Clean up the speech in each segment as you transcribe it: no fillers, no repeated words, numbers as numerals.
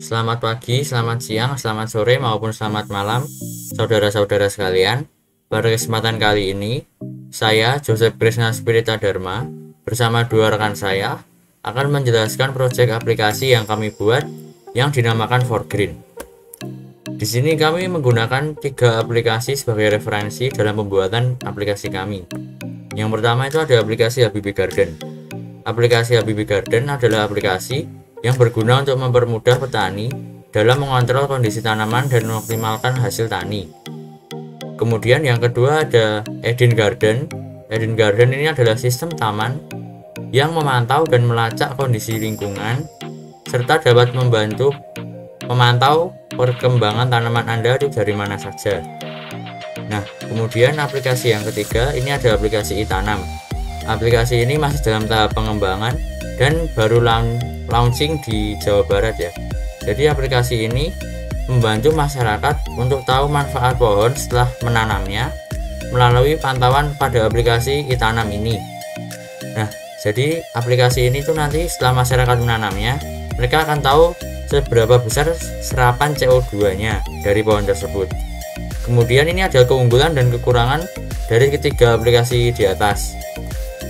Selamat pagi, selamat siang, selamat sore, maupun selamat malam, saudara-saudara sekalian. Pada kesempatan kali ini, saya, Joseph Krishna Spirita Dharma, bersama dua rekan saya, akan menjelaskan proyek aplikasi yang kami buat yang dinamakan Forgreen. Di sini kami menggunakan 3 aplikasi sebagai referensi dalam pembuatan aplikasi kami. Yang pertama itu ada aplikasi Habibie Garden. Aplikasi Habibie Garden adalah aplikasi yang berguna untuk mempermudah petani dalam mengontrol kondisi tanaman dan mengoptimalkan hasil tani. Kemudian yang kedua ada Eden Garden. Eden Garden ini adalah sistem taman yang memantau dan melacak kondisi lingkungan serta dapat membantu memantau perkembangan tanaman Anda dari mana saja. Nah, kemudian aplikasi yang ketiga ini ada aplikasi iTanam. Aplikasi ini masih dalam tahap pengembangan dan baru launching di Jawa Barat ya. Jadi aplikasi ini membantu masyarakat untuk tahu manfaat pohon setelah menanamnya melalui pantauan pada aplikasi iTanam ini. Nah, jadi aplikasi ini tuh nanti setelah masyarakat menanamnya, mereka akan tahu seberapa besar serapan CO2-nya dari pohon tersebut. Kemudian ini ada keunggulan dan kekurangan dari ketiga aplikasi di atas.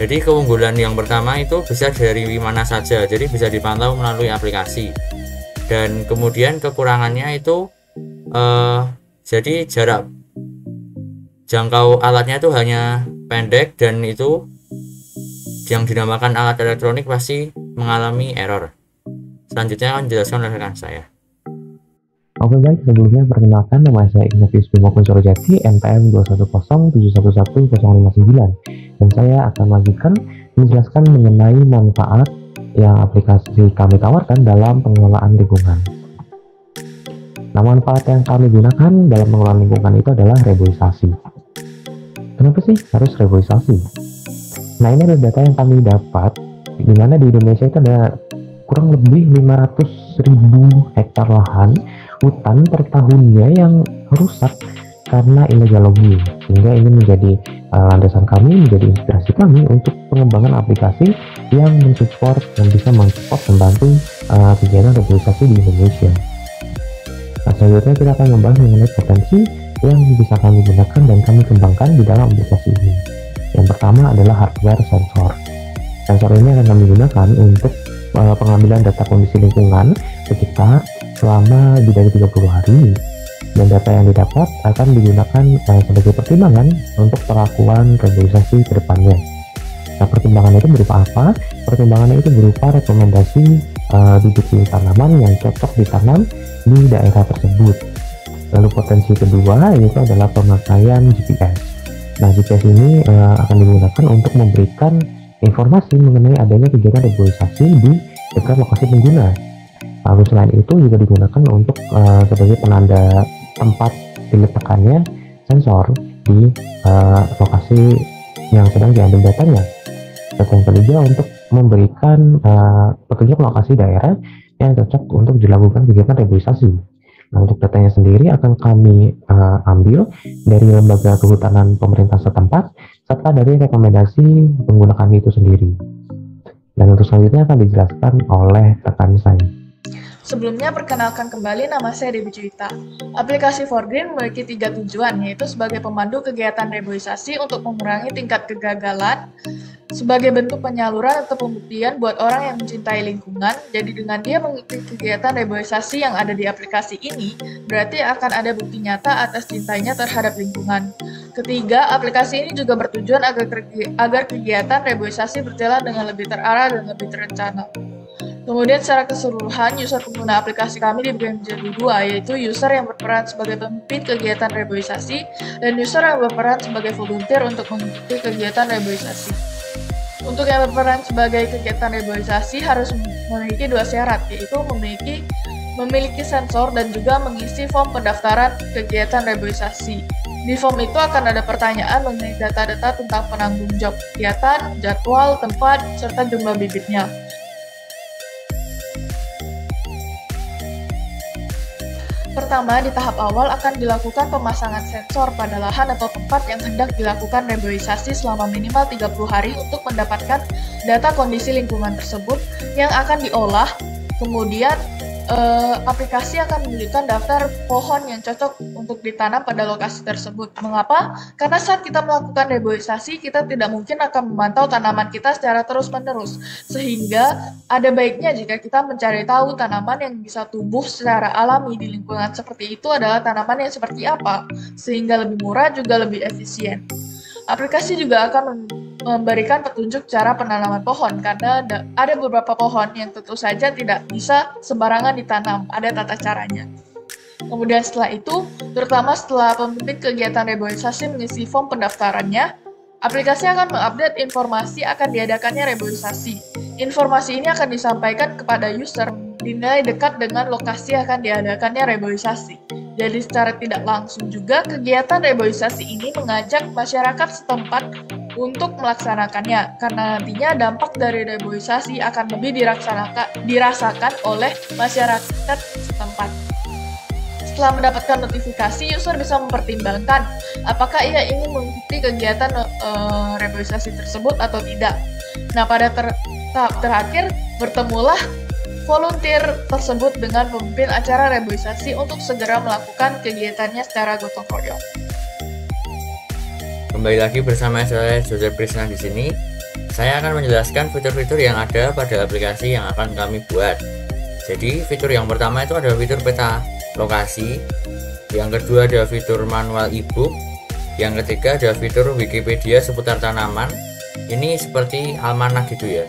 Jadi keunggulan yang pertama itu bisa dari mana saja, jadi bisa dipantau melalui aplikasi. Dan kemudian kekurangannya itu jadi jarak jangkau alatnya itu hanya pendek dan itu yang dinamakan alat elektronik pasti mengalami error. Selanjutnya akan dijelaskan oleh rekan saya. Oke baik, sebelumnya perkenalkan nama saya Ignatius Bimo Kunchorojati, NPM 211711159, dan saya akan melanjutkan menjelaskan mengenai manfaat yang aplikasi kami tawarkan dalam pengelolaan lingkungan. Nah, manfaat yang kami gunakan dalam pengelolaan lingkungan itu adalah reboisasi. Kenapa sih harus reboisasi? Nah, ini adalah data yang kami dapat, di mana di Indonesia itu ada kurang lebih 500.000 hektar lahan hutan per tahunnya yang rusak karena illegal logging, sehingga ini menjadi landasan kami, menjadi inspirasi kami untuk pengembangan aplikasi yang mensupport dan bisa mensupport membantu kegiatan reboisasi di Indonesia. Nah, selanjutnya kita akan membahas mengenai potensi yang bisa kami gunakan dan kami kembangkan di dalam aplikasi ini. Yang pertama adalah hardware sensor. Sensor ini akan kami gunakan untuk pengambilan data kondisi lingkungan sekitar selama lebih dari 30 hari, dan data yang didapat akan digunakan sebagai pertimbangan untuk perlakuan reboisasi ke depannya. Nah, pertimbangan itu berupa apa? Pertimbangannya itu berupa rekomendasi bibit tanaman yang cocok ditanam di daerah tersebut. Lalu potensi kedua yaitu adalah pemakaian GPS. Nah, GPS ini akan digunakan untuk memberikan informasi mengenai adanya kegiatan reboisasi di dekat lokasi pengguna. Lalu selain itu juga digunakan untuk sebagai penanda tempat diletakkannya sensor di lokasi yang sedang diambil datanya. Dan yang ketiga untuk memberikan petunjuk lokasi daerah yang cocok untuk dilakukan kegiatan reboisasi. Nah, untuk datanya sendiri akan kami ambil dari lembaga kehutanan pemerintah setempat serta dari rekomendasi pengguna kami itu sendiri. Dan untuk selanjutnya akan dijelaskan oleh rekan saya. Sebelumnya, perkenalkan kembali, nama saya Dewi Juwita. Aplikasi Forgreen memiliki 3 tujuan, yaitu sebagai pemandu kegiatan reboisasi untuk mengurangi tingkat kegagalan, sebagai bentuk penyaluran atau pembuktian buat orang yang mencintai lingkungan. Jadi dengan dia mengikuti kegiatan reboisasi yang ada di aplikasi ini, berarti akan ada bukti nyata atas cintanya terhadap lingkungan. Ketiga, aplikasi ini juga bertujuan agar kegiatan reboisasi berjalan dengan lebih terarah dan lebih terencana. Kemudian secara keseluruhan, user pengguna aplikasi kami dibagi menjadi 2, yaitu user yang berperan sebagai pemimpin kegiatan reboisasi dan user yang berperan sebagai volunteer untuk mengikuti kegiatan reboisasi. Untuk yang berperan sebagai kegiatan reboisasi harus memiliki 2 syarat, yaitu memiliki sensor dan juga mengisi form pendaftaran kegiatan reboisasi. Di form itu akan ada pertanyaan mengenai data-data tentang penanggung jawab kegiatan, jadwal, tempat, serta jumlah bibitnya. Pertama, di tahap awal akan dilakukan pemasangan sensor pada lahan atau tempat yang hendak dilakukan reboisasi selama minimal 30 hari untuk mendapatkan data kondisi lingkungan tersebut yang akan diolah. Kemudian aplikasi akan menunjukkan daftar pohon yang cocok untuk ditanam pada lokasi tersebut. Mengapa? Karena saat kita melakukan reboisasi, kita tidak mungkin akan memantau tanaman kita secara terus-menerus. Sehingga ada baiknya jika kita mencari tahu tanaman yang bisa tumbuh secara alami di lingkungan seperti itu adalah tanaman yang seperti apa, sehingga lebih murah juga lebih efisien. Aplikasi juga akan memberikan petunjuk cara penanaman pohon karena ada beberapa pohon yang tentu saja tidak bisa sembarangan ditanam, ada tata caranya. Kemudian setelah itu, terutama setelah pemimpin kegiatan reboisasi mengisi form pendaftarannya, aplikasi akan mengupdate informasi akan diadakannya reboisasi. Informasi ini akan disampaikan kepada user dinilai dekat dengan lokasi akan diadakannya reboisasi. Jadi secara tidak langsung juga kegiatan reboisasi ini mengajak masyarakat setempat untuk melaksanakannya, karena nantinya dampak dari reboisasi akan lebih dirasakan oleh masyarakat setempat. Setelah mendapatkan notifikasi, user bisa mempertimbangkan apakah ia ingin mengikuti kegiatan reboisasi tersebut atau tidak. Nah, pada tahap terakhir, bertemulah volunteer tersebut dengan pemimpin acara reboisasi untuk segera melakukan kegiatannya secara gotong royong. Kembali lagi bersama saya Joseph Krishna di sini. Saya akan menjelaskan fitur-fitur yang ada pada aplikasi yang akan kami buat. Jadi fitur yang pertama itu ada fitur peta lokasi, yang kedua ada fitur manual ebook, yang ketiga ada fitur Wikipedia seputar tanaman. Ini seperti almanak gitu ya.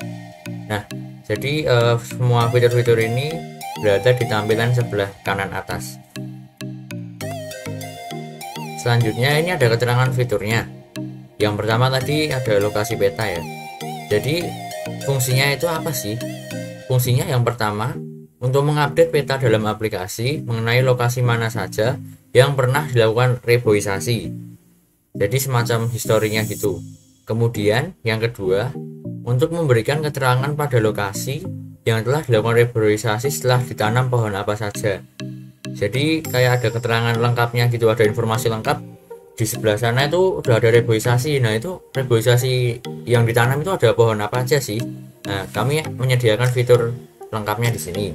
Nah, jadi semua fitur-fitur ini berada di tampilan sebelah kanan atas. Selanjutnya ini ada keterangan fiturnya. Yang pertama tadi ada lokasi peta ya. Jadi fungsinya itu apa sih? Fungsinya yang pertama untuk mengupdate peta dalam aplikasi mengenai lokasi mana saja yang pernah dilakukan reboisasi. Jadi semacam historinya gitu. Kemudian yang kedua untuk memberikan keterangan pada lokasi yang telah dilakukan reboisasi setelah ditanam pohon apa saja. Jadi kayak ada keterangan lengkapnya gitu, ada informasi lengkap. Di sebelah sana itu udah ada reboisasi. Nah, itu reboisasi yang ditanam itu ada pohon apa aja sih? Nah, kami menyediakan fitur lengkapnya di sini.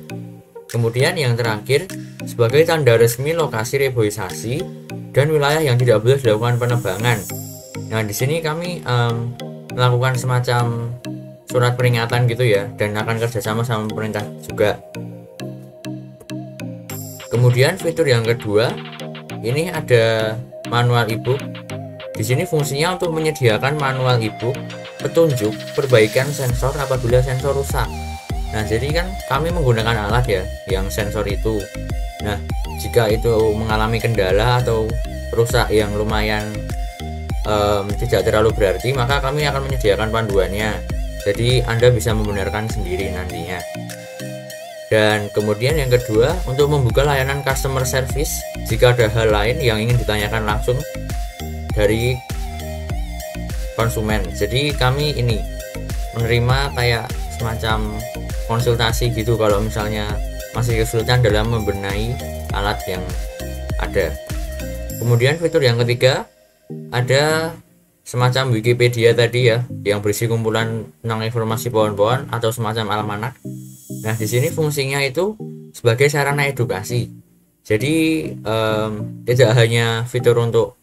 Kemudian yang terakhir, sebagai tanda resmi lokasi reboisasi dan wilayah yang tidak boleh dilakukan penebangan. Nah, di sini kami melakukan semacam surat peringatan gitu ya, dan akan kerjasama sama pemerintah juga. Kemudian fitur yang kedua, ini ada manual ebook. Di sini fungsinya untuk menyediakan manual ebook, petunjuk perbaikan sensor apabila sensor rusak. Nah, jadi kan kami menggunakan alat ya, yang sensor itu. Nah, jika itu mengalami kendala atau rusak yang lumayan tidak terlalu berarti, maka kami akan menyediakan panduannya. Jadi Anda bisa membenarkan sendiri nantinya. Dan kemudian yang kedua, untuk membuka layanan customer service jika ada hal lain yang ingin ditanyakan langsung dari konsumen. Jadi kami ini menerima kayak semacam konsultasi gitu kalau misalnya masih kesulitan dalam membenahi alat yang ada. Kemudian fitur yang ketiga, ada semacam Wikipedia tadi ya, yang berisi kumpulan tentang informasi pohon-pohon atau semacam almanak. Nah, di sini fungsinya itu sebagai sarana edukasi. Jadi tidak hanya fitur untuk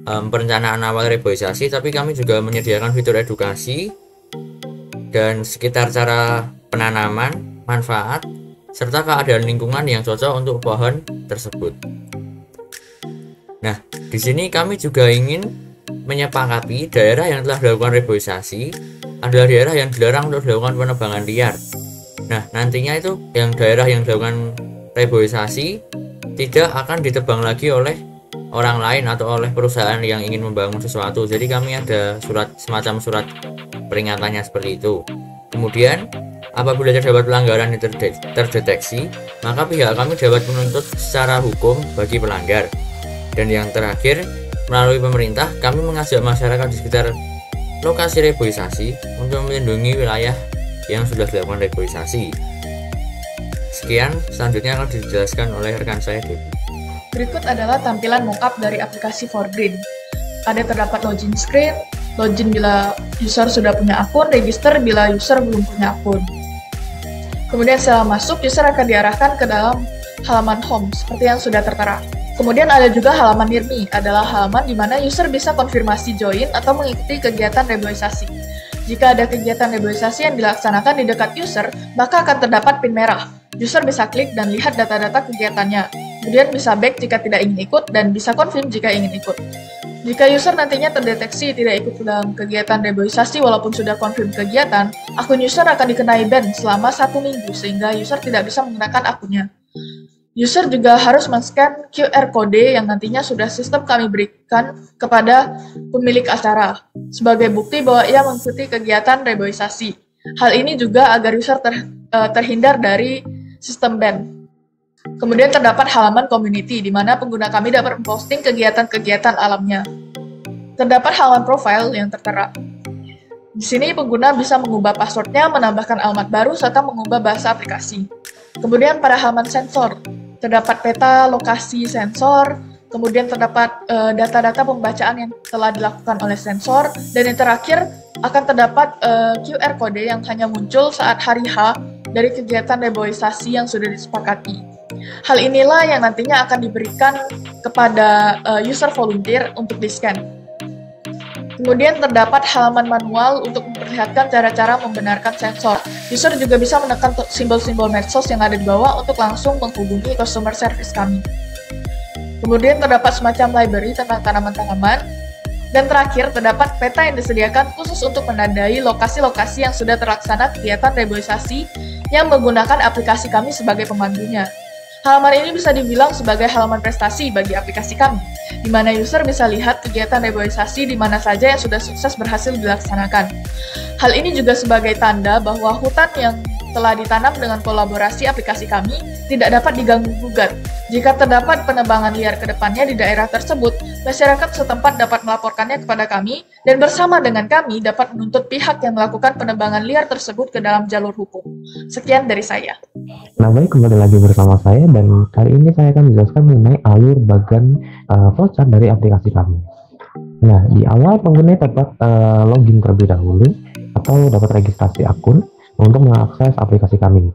perencanaan awal reboisasi, tapi kami juga menyediakan fitur edukasi dan sekitar cara penanaman, manfaat, serta keadaan lingkungan yang cocok untuk pohon tersebut. Nah, di sini kami juga ingin menyepakati daerah yang telah dilakukan reboisasi adalah daerah yang dilarang untuk dilakukan penebangan liar. Nah, nantinya itu yang daerah yang dilakukan reboisasi tidak akan ditebang lagi oleh orang lain atau oleh perusahaan yang ingin membangun sesuatu. Jadi kami ada semacam surat peringatannya seperti itu. Kemudian apabila terdapat pelanggaran yang terdeteksi, maka pihak kami dapat menuntut secara hukum bagi pelanggar. Dan yang terakhir, melalui pemerintah, kami mengajak masyarakat di sekitar lokasi reboisasi untuk melindungi wilayah yang sudah dilakukan reboisasi. Sekian, selanjutnya akan dijelaskan oleh rekan saya, Debbie. Berikut adalah tampilan mockup dari aplikasi Forgreen. Ada terdapat login screen, login bila user sudah punya akun, register bila user belum punya akun. Kemudian setelah masuk, user akan diarahkan ke dalam halaman home, seperti yang sudah tertera. Kemudian ada juga halaman near me, adalah halaman di mana user bisa konfirmasi join atau mengikuti kegiatan reboisasi. Jika ada kegiatan reboisasi yang dilaksanakan di dekat user, maka akan terdapat pin merah. User bisa klik dan lihat data-data kegiatannya. Kemudian bisa back jika tidak ingin ikut dan bisa confirm jika ingin ikut. Jika user nantinya terdeteksi tidak ikut dalam kegiatan reboisasi walaupun sudah confirm kegiatan, akun user akan dikenai ban selama 1 minggu sehingga user tidak bisa menggunakan akunnya. User juga harus men-scan QR Code yang nantinya sudah sistem kami berikan kepada pemilik acara sebagai bukti bahwa ia mengikuti kegiatan reboisasi. Hal ini juga agar user terhindar dari sistem ban. Kemudian terdapat halaman community di mana pengguna kami dapat memposting kegiatan-kegiatan alamnya. Terdapat halaman profile yang tertera. Di sini pengguna bisa mengubah passwordnya, menambahkan alamat baru, serta mengubah bahasa aplikasi. Kemudian pada halaman sensor, terdapat peta lokasi sensor, kemudian terdapat data-data pembacaan yang telah dilakukan oleh sensor, dan yang terakhir akan terdapat QR Code yang hanya muncul saat hari H dari kegiatan reboisasi yang sudah disepakati. Hal inilah yang nantinya akan diberikan kepada user volunteer untuk di-scan. Kemudian terdapat halaman manual untuk memperlihatkan cara-cara membenarkan sensor. User juga bisa menekan simbol-simbol medsos yang ada di bawah untuk langsung menghubungi customer service kami. Kemudian terdapat semacam library tentang tanaman-tanaman. Dan terakhir, terdapat peta yang disediakan khusus untuk menandai lokasi-lokasi yang sudah terlaksana kegiatan reboisasi yang menggunakan aplikasi kami sebagai pemandunya. Halaman ini bisa dibilang sebagai halaman prestasi bagi aplikasi kami, di mana user bisa lihat kegiatan reboisasi di mana saja yang sudah sukses berhasil dilaksanakan. Hal ini juga sebagai tanda bahwa hutan yang telah ditanam dengan kolaborasi aplikasi kami tidak dapat diganggu-gugat. Jika terdapat penebangan liar ke depannya di daerah tersebut, masyarakat setempat dapat melaporkannya kepada kami dan bersama dengan kami dapat menuntut pihak yang melakukan penebangan liar tersebut ke dalam jalur hukum. Sekian dari saya. Nah baik, kembali lagi bersama saya dan kali ini saya akan menjelaskan mengenai alur bagian flowchart dari aplikasi kami. Nah di awal pengguna dapat login terlebih dahulu atau dapat registrasi akun untuk mengakses aplikasi kami.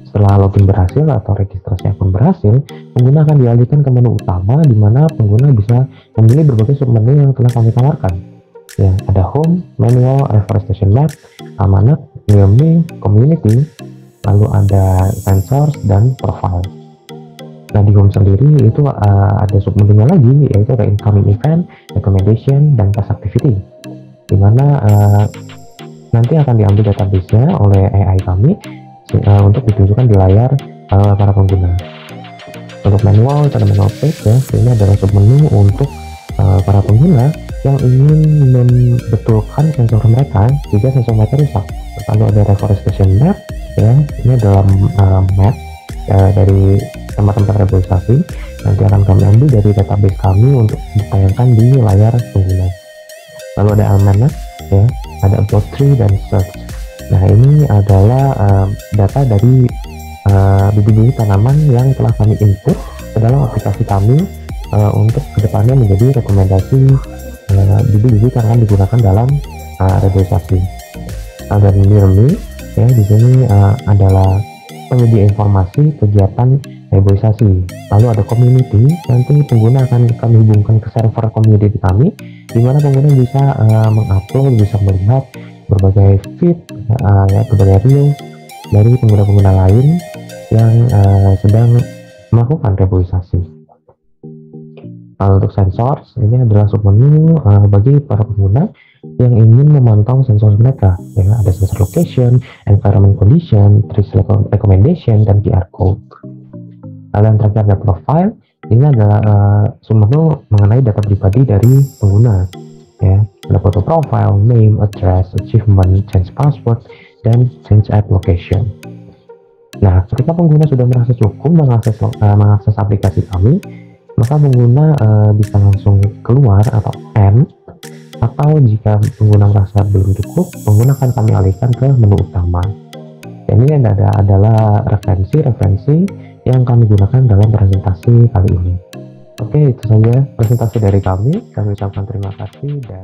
Setelah login berhasil atau registrasi akun berhasil, pengguna akan dialihkan ke menu utama di mana pengguna bisa memilih berbagai submenu yang telah kami tawarkan. Ya, ada home, manual, reforestation map, amanat, near me, community, lalu ada sensors dan profile. Nah di home sendiri itu ada submenunya lagi, yaitu ada incoming event, recommendation, dan task activity, di mana nanti akan diambil database-nya oleh AI kami untuk ditunjukkan di layar para pengguna. Untuk manual, ada manual page ya, ini adalah submenu untuk para pengguna yang ingin membetulkan sensor mereka jika sensor mereka rusak. Lalu ada reforestation map ya, ini adalah map dari tempat-tempat reboisasi, nanti akan kami ambil dari database kami untuk ditayangkan di layar pengguna. Lalu ada almanac ya, ada about tree dan search. Nah ini adalah data dari bibit-bibit tanaman yang telah kami input ke dalam aplikasi kami untuk kedepannya menjadi rekomendasi bibit-bibit yang akan digunakan dalam reboisasi. Dan near me ya, di sini adalah penyedia informasi kegiatan reboisasi. Lalu ada community, nanti pengguna akan kami hubungkan ke server community kami, di mana pengguna bisa mengupload, bisa melihat berbagai feed ya, berbagai reels dari pengguna-pengguna lain yang sedang melakukan reboisasi. Untuk sensor, ini adalah submenu bagi para pengguna yang ingin memantau sensor mereka. Ya, ada sensor location, environment condition, trees recommendation, dan QR code. Lalu yang terakhir ada profile. Ini adalah submenu mengenai data pribadi dari pengguna. Ya, ada foto profile, name, address, achievement, change password, dan change app location. Nah, ketika pengguna sudah merasa cukup mengakses aplikasi kami, maka pengguna bisa langsung keluar atau end, atau jika pengguna merasa belum cukup, pengguna akan kami alihkan ke menu utama. Dan ini adalah referensi yang kami gunakan dalam presentasi kali ini. Oke, itu saja presentasi dari kami. Kami ucapkan terima kasih dan